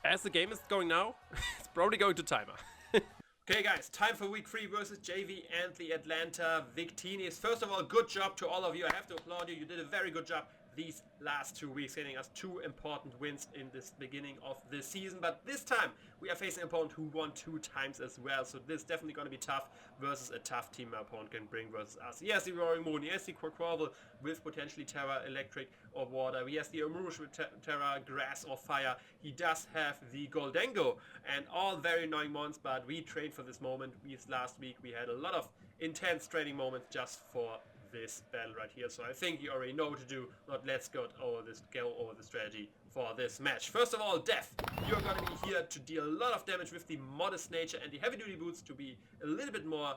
as the game is going now, it's probably going to timer. Okay guys, time for week 3 versus Jayvee and the Atlanta Victinis. First of all, good job to all of you. I have to applaud you. You did a very good job these last 2 weeks, getting us 2 important wins in this beginning of the season. But this time, we are facing an opponent who won 2 times as well. So this is definitely going to be tough versus a tough team my opponent can bring versus us. Yes, the Roaring Moon. Yes, the Quaquaval with potentially Terra, Electric or Water. Yes, the Amurush with Terra, Grass or Fire. He does have the Goldengo and all very annoying mons, but we trained for this moment. Last week we had a lot of intense training moments just for this battle right here, so I think you already know what to do. Let's go over the strategy for this match. First of all, Death, you're going to be here to deal a lot of damage with the Modest Nature and the Heavy Duty Boots to be a little bit more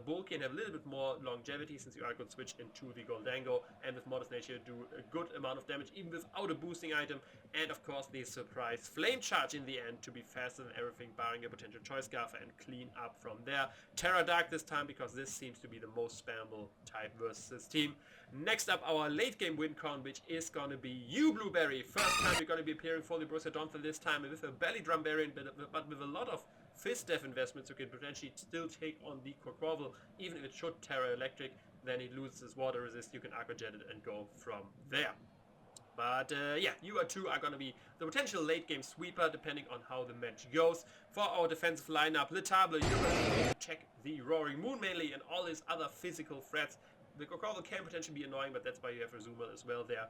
bulky and have a little bit more longevity, since you are going to switch into the Goldengo, and with Modest Nature do a good amount of damage even without a boosting item, and of course the surprise Flame Charge in the end to be faster than everything, barring a potential Choice Scarf, and clean up from there. Terra Dark this time, because this seems to be the most spammable type versus this team. Next up, our late game win con, which is going to be you, Blueberry. First time you're going to be appearing for the Borussia Donphan, this time with a Belly Drum variant, but with a lot of Fizz Def investments, you can potentially still take on the Quaquaval. Even if it should Terra Electric, then it loses its water resist, you can Aqua Jet it and go from there. But yeah, you two are going to be the potential late game sweeper depending on how the match goes. For our defensive lineup, Letable, you're going to check the Roaring Moon mainly and all these other physical threats. The Quaquaval can potentially be annoying, but that's why you have Resumer as well there.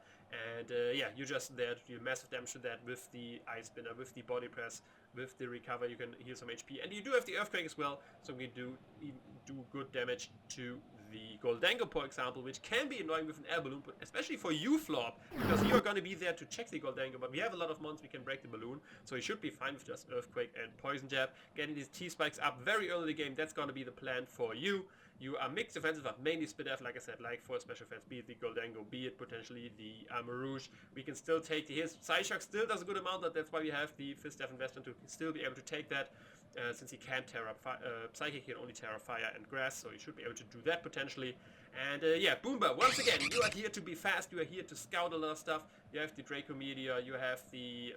And yeah, you're just there to do massive damage to that with the Ice Spinner, with the Body Press, with the Recover. You can heal some HP. And you do have the Earthquake as well, so we do good damage to the Goldengo, for example, which can be annoying with an air balloon, but especially for you, Flop, because you're going to be there to check the Goldengo, but we have a lot of mons we can break the balloon, so you should be fine with just Earthquake and Poison Jab. Getting these T-Spikes up very early in the game, that's going to be the plan for you. You are mixed defensive, but mainly Spidef, like I said, like for special defense, be it the Goldengo, be it potentially the Amurush. We can still take the hits. Psyshock still does a good amount, but that's why we have the Fizz Def investment to still be able to take that, since he can't tear up Psychic, he can only tear up Fire and Grass, so he should be able to do that potentially. And yeah, Boomba, once again, you are here to be fast, you are here to scout a lot of stuff. You have the Draco Meteor, you have the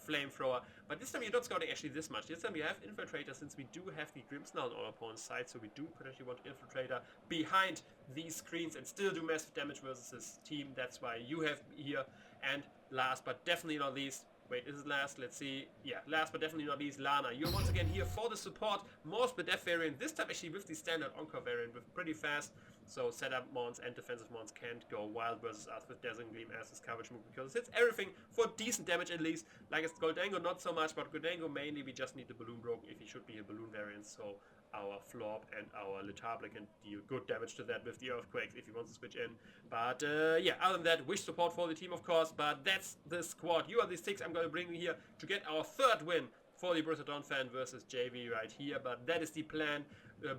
Flamethrower, but this time you're not scouting actually this much. This time you have Infiltrator, since we do have the Grimmsnarl on our opponent's side, so we do potentially want Infiltrator behind these screens and still do massive damage versus this team. That's why you have here. And last but definitely not least, wait, is it last? Let's see. Yeah, last but definitely not least, Lana. You're once again here for the support. More Spidef variant, this time actually with the standard Encore variant, with pretty fast. So setup mons and defensive mons can't go wild versus us with Dazzling Gleam as his coverage move, because it hits everything for decent damage at least. Like it's Goldengo, not so much, but Goldengo mainly we just need the Balloon Broken if he should be a Balloon variant. So our Flop and our Letable can deal good damage to that with the Earthquakes if he wants to switch in. But yeah, other than that, wish support for the team of course, but that's the squad. You are the 6 I'm going to bring you here to get our 3rd win for the Borussia Donphan versus Jayvee right here, but that is the plan.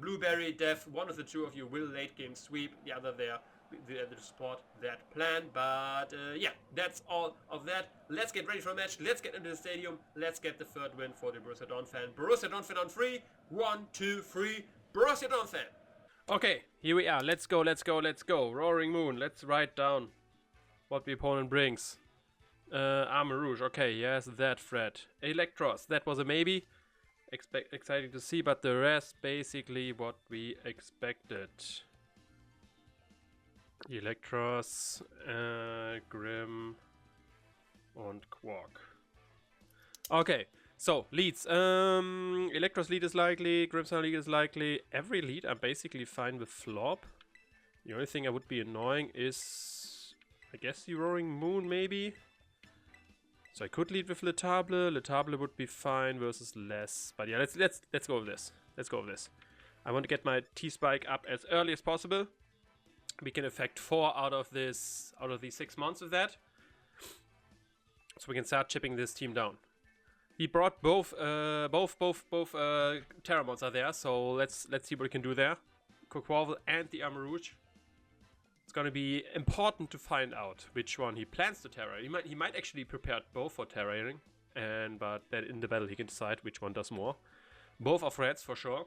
Blueberry, Def, one of the 2 of you will late game sweep, the other there to support that plan. But yeah, that's all of that. Let's get ready for a match, let's get into the stadium, let's get the 3rd win for the Borussia Donphan. Borussia Donphan on 3, 1, 2, 3, Borussia Donphan! Okay, here we are, let's go. Roaring Moon, let's write down what the opponent brings. Amurush, okay, yes, that threat. Electros, that was a maybe. Exciting to see, but the rest basically what we expected. Electros, Grim, and Quark. Okay, so leads. Electros lead is likely, Grimmsnarl lead is likely. Every lead I'm basically fine with Flop. The only thing I would be annoying is, I guess, the Roaring Moon maybe. So I could lead with Letable. Letable would be fine versus less. But yeah, let's go with this. Let's go with this. I want to get my T-Spike up as early as possible. We can affect 4 out of these 6 months with that. So we can start chipping this team down. He brought both Terra mons are there, so let's see what we can do there. Quaquaval and the Amurush. It's gonna be important to find out which one he plans to Terra. He might actually prepare both for terraing, but then in the battle he can decide which one does more. Both are threats for sure.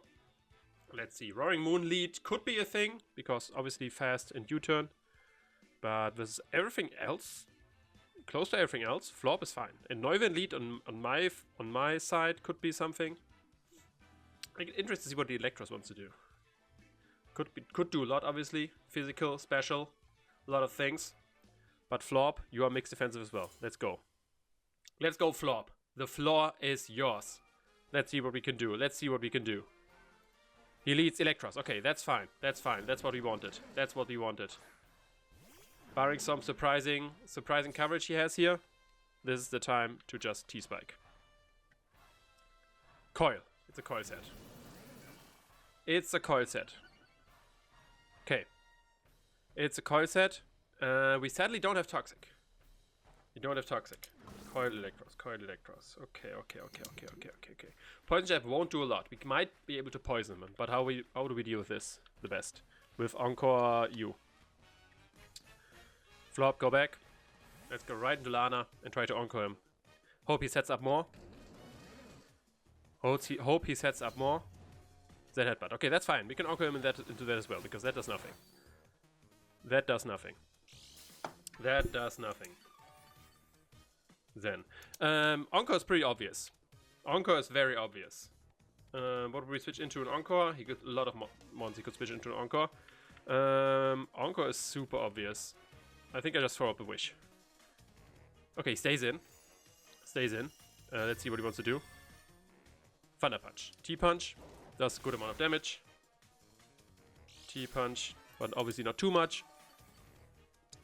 Let's see. Roaring Moon lead could be a thing, because obviously fast and U-turn. But with everything else, close to everything else. Flop is fine. And Neuven lead on my side could be something. I get interested to see what the Electros wants to do. Could do a lot, obviously. Physical, special, a lot of things. But Flop, you are mixed defensive as well. Let's go. Let's go, Flop. The floor is yours. Let's see what we can do. Let's see what we can do. He leads Electros. Okay, that's fine. That's fine. That's what we wanted. That's what we wanted. Barring some surprising coverage he has here, this is the time to just T-Spike. Coil. It's a coil set. It's a coil set. Okay. It's a coil set. We sadly don't have Toxic. We don't have Toxic. Coil Electros. Coil Electros. Okay. Poison Jab won't do a lot. We might be able to poison him, but how do we deal with this the best? With Encore U. Flop, go back. Let's go right into Lana and try to Encore him. Hope he sets up more. Hope he sets up more. Then headbutt. Okay, that's fine. We can Encore him into that as well, because that does nothing. That does nothing. That does nothing. Then. Encore is pretty obvious. Encore is very obvious. What would we switch into an Encore? He got a lot of mons he could switch into an Encore. Encore is super obvious. I think I just throw up a Wish. Okay, stays in. Stays in. Let's see what he wants to do. Thunder Punch. T-Punch. Does a good amount of damage. T-Punch. But obviously not too much.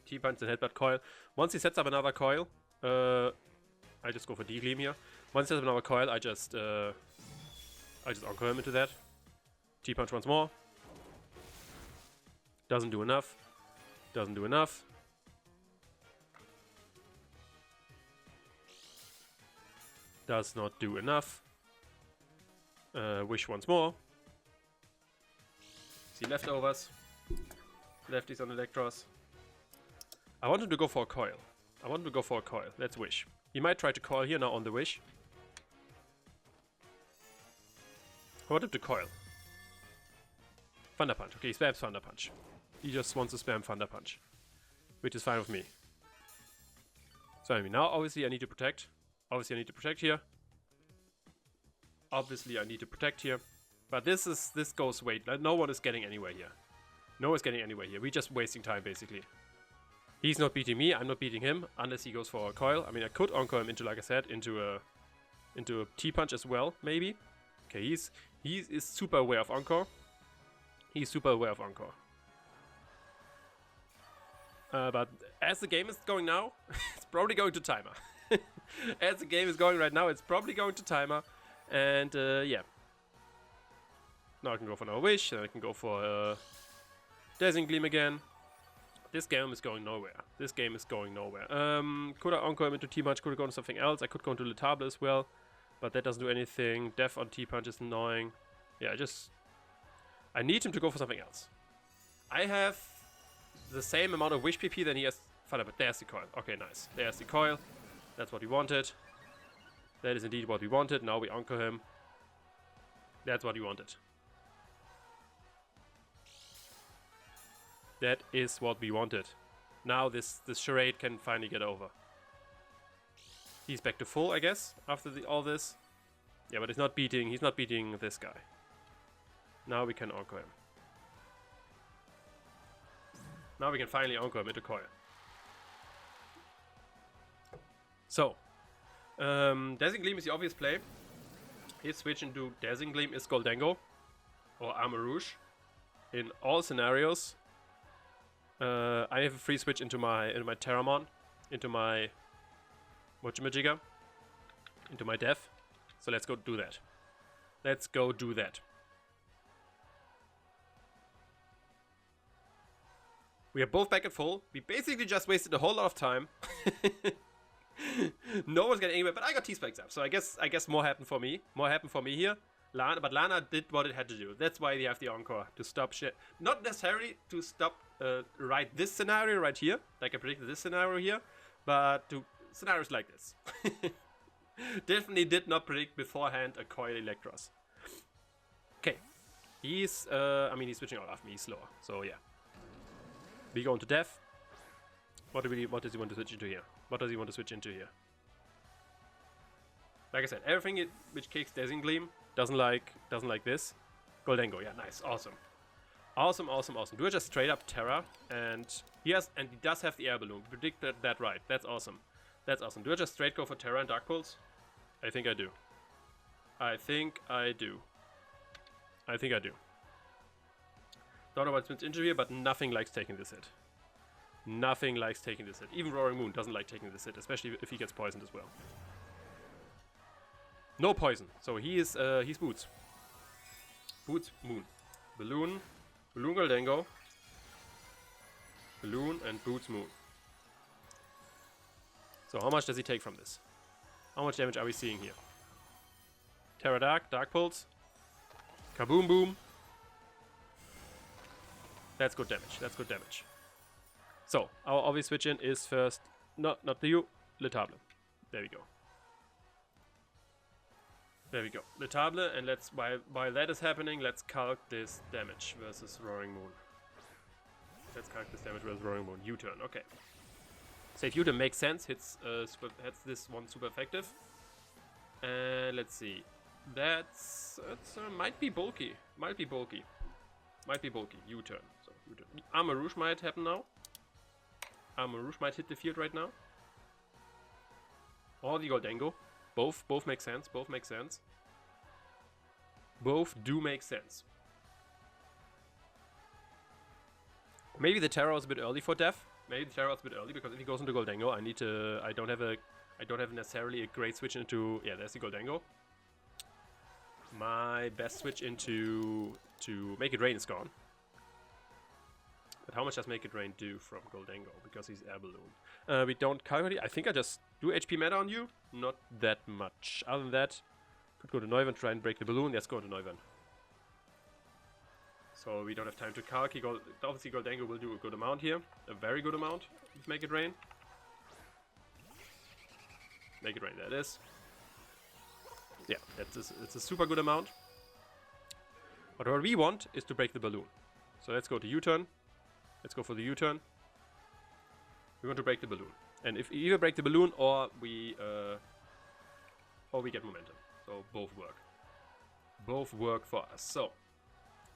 T-Punch and Headbutt Coil. Once he sets up another Coil, I just go for D-Gleam here. Once he sets up another Coil, I just Encore him into that. T-Punch once more. Doesn't do enough. Doesn't do enough. Does not do enough. Wish once more. See leftovers. Lefties on Electros. I want him to go for a Coil. I want him to go for a Coil. Let's Wish. He might try to Coil here now on the Wish. I want him to Coil. Thunder Punch. Okay, he spams Thunder Punch. He just wants to spam Thunder Punch. Which is fine with me. So I mean, now obviously I need to protect. Obviously I need to protect here. Obviously I need to protect here. But this goes wait. No one is getting anywhere here. No one is getting anywhere here. We're just wasting time basically. He's not beating me, I'm not beating him, unless he goes for a Coil. I mean, I could Encore him into, like I said, into a T-Punch as well, maybe. Okay, he is super aware of Encore. He's super aware of Encore. But as the game is going now, it's probably going to Timer. As the game is going right now, it's probably going to Timer. And, yeah. Now I can go for another Wish, then I can go for Dazzling Gleam again. This game is going nowhere. This game is going nowhere. Could I Encore him into T-Punch? Could I go into something else? I could go into Letable as well. But that doesn't do anything. Death on T-Punch is annoying. Yeah, I need him to go for something else. I have the same amount of Wish PP than he has Thunder, but there's the Coil. Okay, nice. There's the Coil. That's what we wanted. That is indeed what we wanted. Now we Encore him. That's what we wanted. That is what we wanted. Now this charade can finally get over. He's back to full, I guess, after all this. Yeah, but he's not beating this guy. Now we can Encore him. Now we can finally Encore him into Coil. So, Dazzling Gleam is the obvious play. His switch into Dazzling Gleam is Goldengo or Armor Rouge. In all scenarios, I have a free switch into my Terramon, into my Whatchamajigga, into my Death. So let's go do that. Let's go do that. We are both back at full. We basically just wasted a whole lot of time. No one's getting anywhere, but I got T-Spikes up, so I guess more happened for me. More happened for me here. But Lana did what it had to do. That's why they have the Encore, to stop shit. Not necessarily to stop right this scenario right here, like I predicted this scenario here, but to scenarios like this. Definitely did not predict beforehand a Coil Electros. Okay. He's switching out after me, he's slower, so yeah. We go into Death. What does he want to switch into here? What does he want to switch into here? Like I said, everything which kicks Dazzling Gleam doesn't like this. Goldengo, yeah, nice, awesome. Awesome. Do I just straight up Terra? And he does have the air balloon. Predicted that right. That's awesome. That's awesome. Do I just straight go for Terra and Dark Pulse? I think I do. Don't know what spins into here, but nothing likes taking this hit. Nothing likes taking this hit. Even Roaring Moon doesn't like taking this hit, especially if he gets poisoned as well. No poison, so he's Boots. Boots, Moon. Balloon Goldengo. Balloon and Boots Moon. So how much does he take from this? How much damage are we seeing here? Terra Dark Pulse. Kaboom Boom. That's good damage. So, our obvious switch in is first, not you, Le Table. There we go. Le Table, and let's, while that is happening, let's calc this damage versus Roaring Moon. U-turn, okay. Safe U-turn makes sense, hits this one super effective. And let's see. That's might be bulky. U-turn. So U-turn. Armor Rouge might happen now. Armor Rouge might hit the field right now. Or the Goldengo. Both make sense. Both do make sense. Maybe the Terra is a bit early for Def. Because if he goes into Goldengo, I don't have necessarily a great switch into. Yeah, there's the Goldengo. My best switch into to Make It Rain is gone. But how much does Make It Rain do from Goldengo? Because he's Air Balloon. We don't calculate. I think I just do HP meta on you. Not that much. Other than that, could go to Neuven, try and break the balloon. Let's go to Neuven. So we don't have time to calc. Obviously Goldengo will do a good amount here. A very good amount with Make It Rain. Make It Rain, there it is. Yeah, it's a super good amount. But what we want is to break the balloon. So let's go to U-turn. Let's go for the U-turn. We want to break the balloon. And if we either break the balloon or we get momentum. So both work. Both work for us. So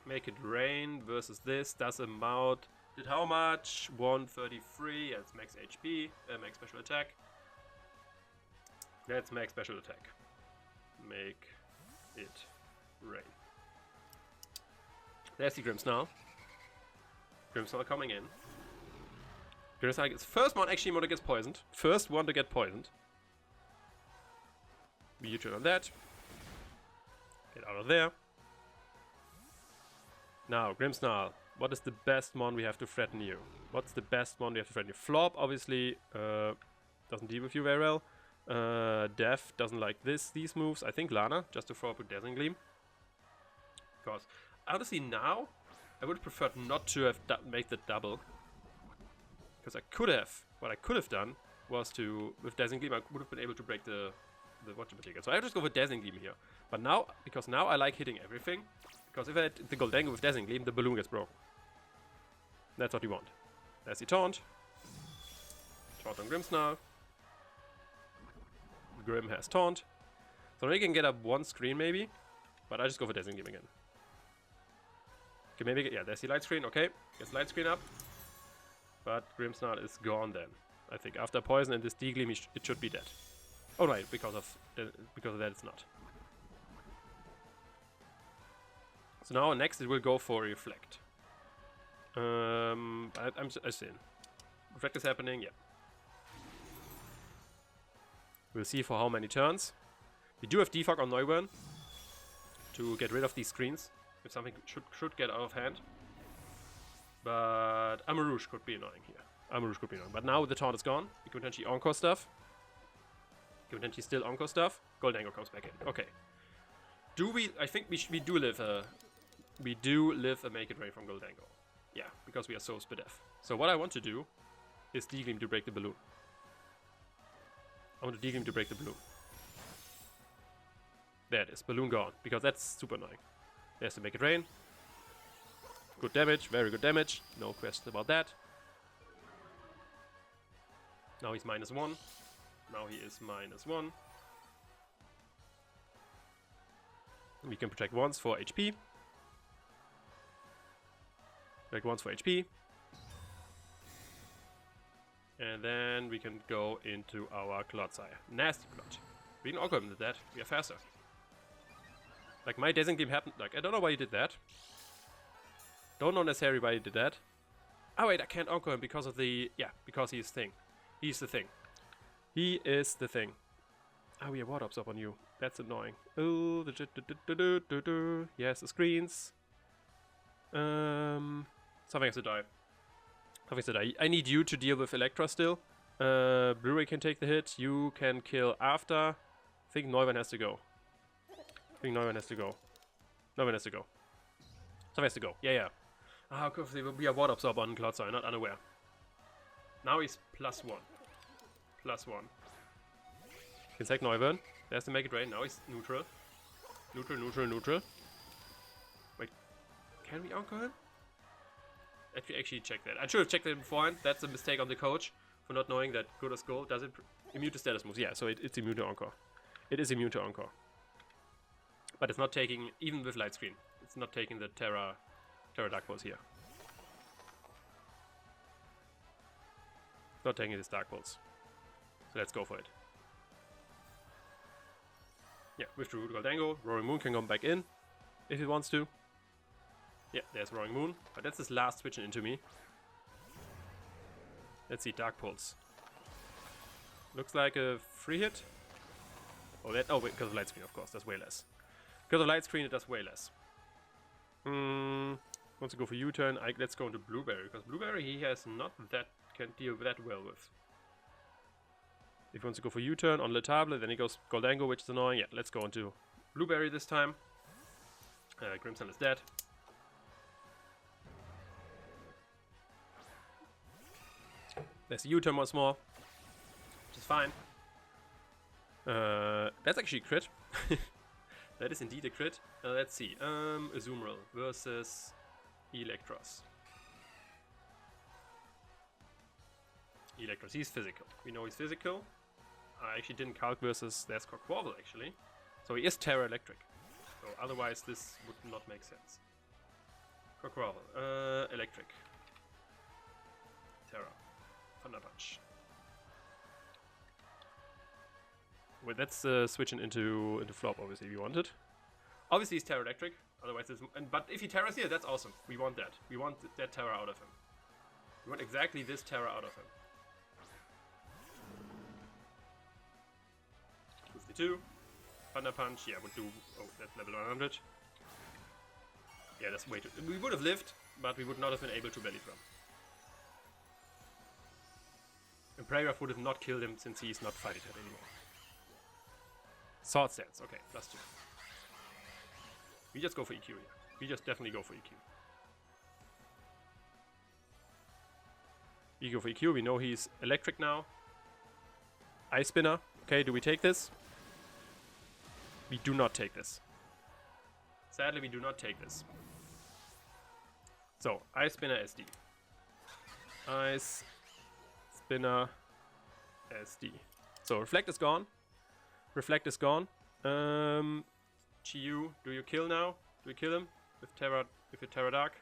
Make It Rain versus this does amount. Did how much? 133. Yeah, it's max HP. Max special attack. Let's max special attack. Make It Rain. There's the Grimmsnarl. Grimmsnarl coming in. Grimmsnarl gets first one actually gets poisoned. First one to get poisoned. We U-turn on that. Get out of there. Now, Grimmsnarl. What is the best mon we have to threaten you? What's the best mon we have to threaten you? Flop obviously doesn't deal with you very well. Def doesn't like these moves. I think Lana, just to throw up a Dazzling Gleam. Because honestly now, I would prefer not to have made the double. Because what I could have done was to, with Dazzling Gleam, I would have been able to break the whatchamacallit. So I just go for Dazzling Gleam here. But now, because now I like hitting everything. Because if I had the Goldengo with Dazzling Gleam, the balloon gets broken. That's what we want. There's the taunt. Taunt on Grimmsnarl. Grim has taunt. So now you can get up one screen maybe. But I just go for Dazzling Gleam again. Okay, maybe, yeah, there's the light screen. Okay, gets light screen up. But Grimmsnarl is gone then. I think after poison and this D-Gleam, it should be dead. Oh right, because of that it's not. So now next it will go for Reflect. I'm seeing. Reflect is happening, yeah. We'll see for how many turns. We do have Defog on Neuburn to get rid of these screens if something should get out of hand. But Armor Rouge could be annoying here. But now the taunt is gone. We can potentially Encore stuff. We can potentially still Encore stuff. Goldengo comes back in. Okay. Do we? I think we do live a Make It Rain from Goldengo. Yeah, because we are so Spidef. So what I want to do is D-Gleam to break the balloon. I want to D-Gleam to break the balloon. There it is. Balloon gone. Because that's super annoying. There's the Make It Rain. Good damage. Very good damage. No question about that. Now he's -1. Now he is -1. We can protect once for HP. Protect once for HP. And then we can go into our Clodsire. Nasty Clod. We can Onco him with that. We are faster. Like, my Desing Team happened. Like, I don't know why he did that. Don't know necessarily why he did that. Oh, wait, I can't Onco him because of the. Yeah, because he's thing. He's the thing. He is the thing. Oh, we have Water Absorb on you. That's annoying. Oh, yes, the screens. Something has to die. Something has to die. I need you to deal with Electra still. Blu-ray can take the hit. You can kill after. I think Neumann has to go. Neumann has to go. Something has to go. Yeah. Ah, we have Water Absorb on Clodsire, not unaware. Now he's +1. +1. Can take Neumann. There's to make it rain. Now he's neutral. Neutral. Wait, can we Onco him? Let me actually check that. I should have checked that beforehand. That's a mistake on the coach for not knowing that good as gold does it immune to status moves. Yeah, so it's immune to Onco. It is immune to Onco. But it's not taking, even with light screen, it's not taking the Terra Dark Pulse here. It's not taking this Dark Pulse. So let's go for it. Yeah, with the Root Goldango, Roaring Moon can come back in if it wants to. Yeah, there's Roaring Moon, but that's his last switching into me. Let's see, Dark Pulse. Looks like a free hit. Oh, wait, because of light screen, of course, that's way less. Because of light screen, it does way less. Wants to go for U-turn. Let's go into Blueberry, because Blueberry he has not that can deal that well with. If he wants to go for U-turn on Le Table, then he goes Goldango, which is annoying. Yeah, let's go into Blueberry this time. Crimson is dead. There's a U-turn once more, which is fine. That's actually a crit. That is indeed a crit. Let's see. Azumarill versus Electros. He's physical. We know he's physical. I actually didn't calc versus there's Quaquaval actually. So he is Terra Electric. So otherwise this would not make sense. Quaquaval. Electric. Terra. Thunder Punch. Wait, that's switching into flop obviously if you want it. Obviously he's Terra Electric. Otherwise it's, but if he Terras here, that's awesome. We want that. We want that Terra out of him. We want exactly this Terra out of him. 52. Thunder Punch, yeah, would do. Oh, that's level 100. Yeah, that's way too. We would have lived, but we would not have been able to belly drum. And Prayraf would have not killed him since he's not fighting it anymore. Sword stance, okay, +2. We just go for EQ here. We just definitely go for EQ. We go for EQ, we know he's electric now. Ice Spinner, okay, do we take this? We do not take this. Sadly, we do not take this. So, Ice Spinner SD. Ice Spinner SD. So, Reflect is gone. Reflect is gone. Chiyu, do you kill now? Do we kill him with Terra? With a Terra Dark?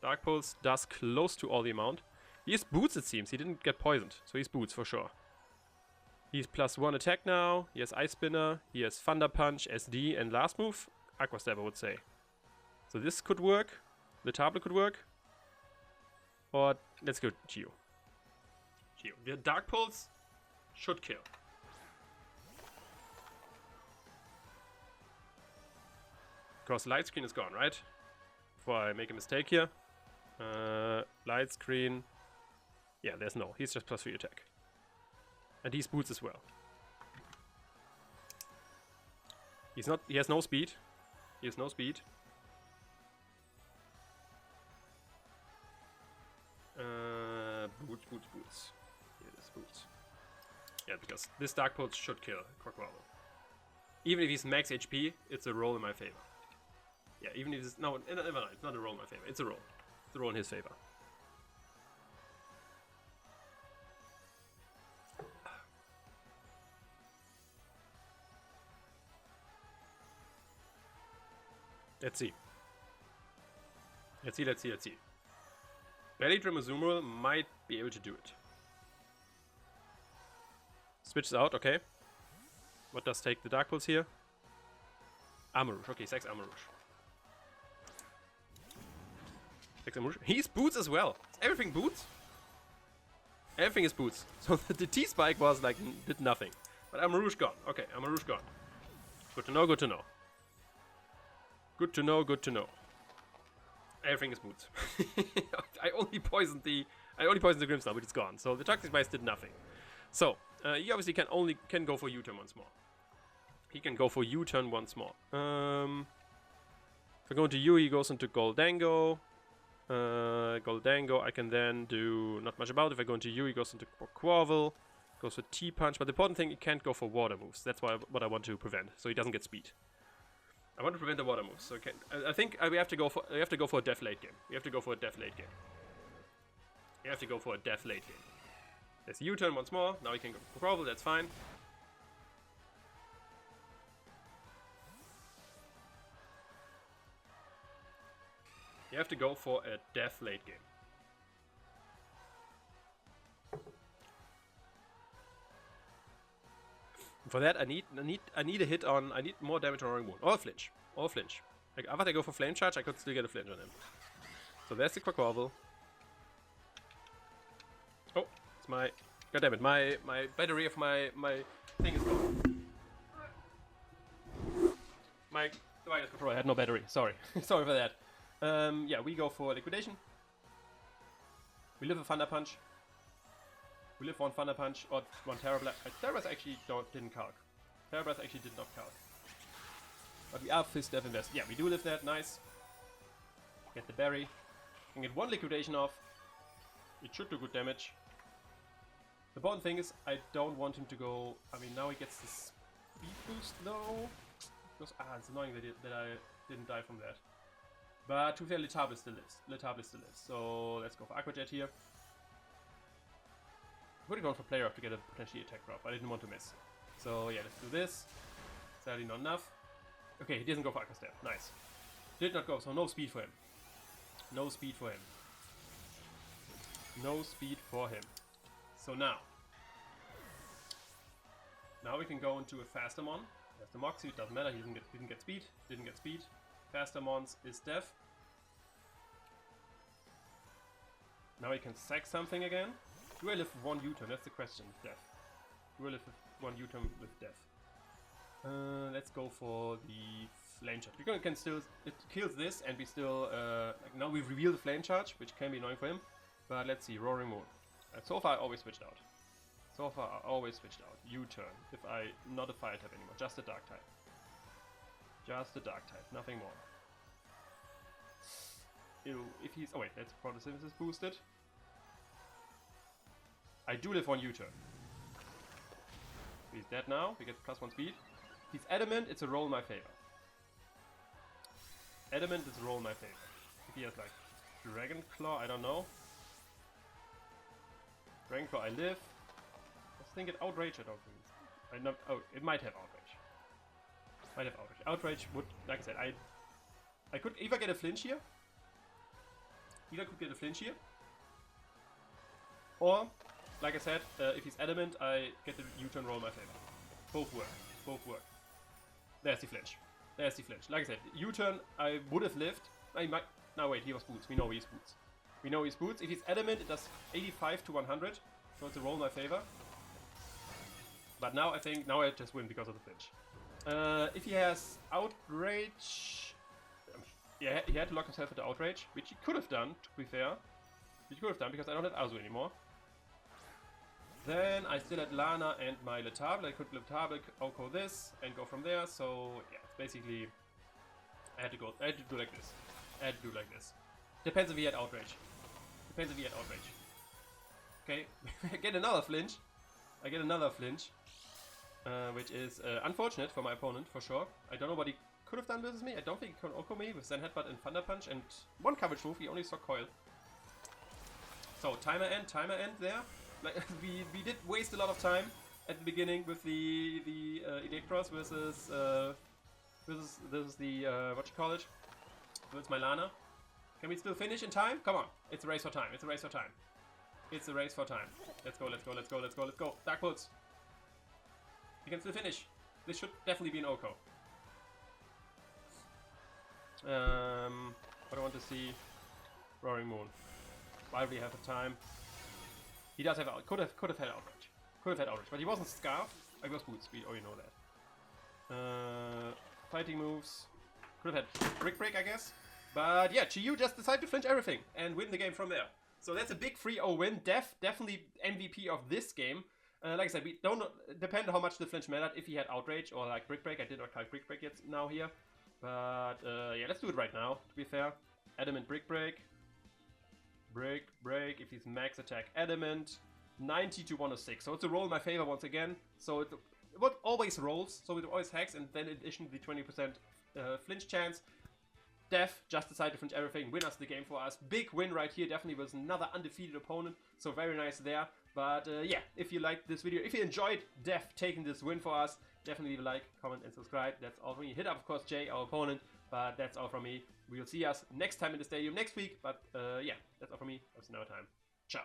Dark Pulse does close to all the amount. He has boots, it seems. He didn't get poisoned, so he's boots for sure. He's +1 attack now. He has Ice Spinner. He has Thunder Punch, SD, and last move Aqua Step, I would say. So this could work. The Table could work. Or let's go Chiyu. Chiyu. The Dark Pulse should kill. Because light screen is gone, right? Before I make a mistake here. Light screen. Yeah, there's no. He's just +3 attack. And he's boots as well. He's not. He has no speed. He has no speed. Boots. Here it is, boots. Yeah, because this Dark Pulse should kill Quaquaval. Even if he's max HP, it's a roll in my favor. Yeah, even if it's no, it's not a roll in my favor. It's a roll. It's a roll in his favor. Let's see. Let's see, let's see, let's see. Belly Drum Azumarill might be able to do it. Switches out, okay. What does take the Dark Pulse here? Armarouge, okay, 6 Armarouge. 6 Armarouge. He's Boots as well. Is everything Boots? Everything is Boots. So the T-Spike was like, did nothing. But Armarouge gone. Okay, Armarouge gone. Good to know, good to know. Good to know, good to know. Everything is Boots. I only poisoned the Grimmsnarl, but it's gone. So the Toxic Bites did nothing. So he obviously can go for U-turn once more. He can go for U-turn once more. If I go into U, he goes into Goldango. Goldango, I can then do not much about it. If I go into U, he goes into Quavel. Goes for T-Punch. But the important thing, he can't go for water moves. That's what I want to prevent, so he doesn't get speed. I want to prevent the water moves. So I think we have to go for a death late game. We have to go for a death late game. We have to go for a death late game. There's U-turn once more. Now he can go for Quavel. That's fine. You have to go for a death late game. For that, I need a hit on. I need more damage on Roaring Moon. Or flinch. Or flinch. Like, if I go for Flame Charge, I could still get a flinch on him. So there's the Quaquaval. Oh, it's my. God damn it! My battery of my thing is gone. My device controller had no battery. Sorry, sorry for that. Yeah, we go for Liquidation. We live a Thunder Punch. We live one Thunder Punch or one Terra Blast. Terra Blast actually didn't calc. Terra Blast actually did not calc. But we are Fist Death Invest. Yeah, we do live that. Nice. Get the berry. Can get one Liquidation off. It should do good damage. The important thing is I don't want him to go. I mean, now he gets the speed boost though. Because it's annoying that I didn't die from that. But to be fair, Letable still lives. Letable still lives. So let's go for Aqua Jet here. I would have gone for Player Up to get a potentially attack drop. I didn't want to miss. So yeah, let's do this. Sadly not enough. Okay, he doesn't go for Aqua Step. Nice. Did not go, so no speed for him. No speed for him. No speed for him. So now we can go into a faster mon. There's the Moxie, it doesn't matter, he didn't get speed. Didn't get speed. Faster mons is death. Now he can sack something again. Do I live with one U-turn? That's the question. Death. Do I live with one U-turn with death? Let's go for the Flame Charge. Because it can still, it kills this, and we still like now we reveal the Flame Charge, which can be annoying for him. But let's see, Roaring Moon. So far I always switched out. So far I always switched out. U-turn. If I not a fire type anymore, just a dark type. Just a dark type, nothing more. Ew, if he's, oh wait, that's Photosynthesis boosted. I do live on U-turn. He's dead now, we get +1 speed. He's Adamant, it's a roll in my favor. Adamant is a roll in my favor. If he has like Dragon Claw, I don't know. Dragon Claw, I live. Let's think it Outrage, I don't think. Oh, it might have Outrage. Might have Outrage. Outrage would, like I said, I could either get a flinch here. Or, like I said, if he's Adamant, I get the U-turn roll in my favor. Both work. Both work. There's the flinch. There's the flinch. Like I said, U-turn, I would have lived. I might. No, wait, he was Boots. We know he's Boots. We know he's Boots. If he's Adamant, it does 85 to 100. So it's a roll in my favor. But now I think, now I just win because of the flinch. If he has Outrage... Yeah, he had to lock himself into Outrage, which he could have done, to be fair. Which he could have done, because I don't have Azu anymore. Then I still had Lana and my Letable. I could Letable Oko this and go from there. So yeah, it's basically I had to do like this. Depends if he had Outrage. Okay, I get another flinch. Which is unfortunate for my opponent for sure. I don't know what he could have done versus me. I don't think he could Oko me with Zen Headbutt and Thunder Punch and one coverage move. He only saw Coil. So timer end there. Like we did waste a lot of time at the beginning with the Electros versus the what you call it, Where's my Lana? Can we still finish in time? Come on. It's a race for time. It's a race for time. It's a race for time. Let's go, let's go, let's go, let's go, let's go. Dark Woods. You can still finish. This should definitely be an Oko. What I want to see. Roaring Moon. Why do we have the time? He does have could have had outrage. Could have had outrage, but he wasn't Scarf. I was Boots. We already know that. Fighting moves. Could have had Brick Break, I guess. But yeah, Chiyu just decided to flinch everything and win the game from there. So that's a big 3-0 win. Definitely MVP of this game. Like I said, we don't depend on how much the flinch mattered. If he had outrage or like Brick Break, I did not count Brick Break yet now here. But yeah, let's do it right now. To be fair, Adamant Brick Break. Brick Break. If he's max attack Adamant, 90 to 106. So it's a roll in my favor once again. So it always rolls. So it always hacks, and then in addition to the 20% flinch chance. Def just decided to flinch everything, win us the game for us. Big win right here, definitely was another undefeated opponent, so very nice there. But yeah, if you liked this video, if you enjoyed Def taking this win for us, definitely leave a like, comment and subscribe. That's all from me. Hit up, of course, Jay, our opponent, but that's all from me. We will see us next time in the stadium next week, but yeah, that's all from me. That's another time. Ciao.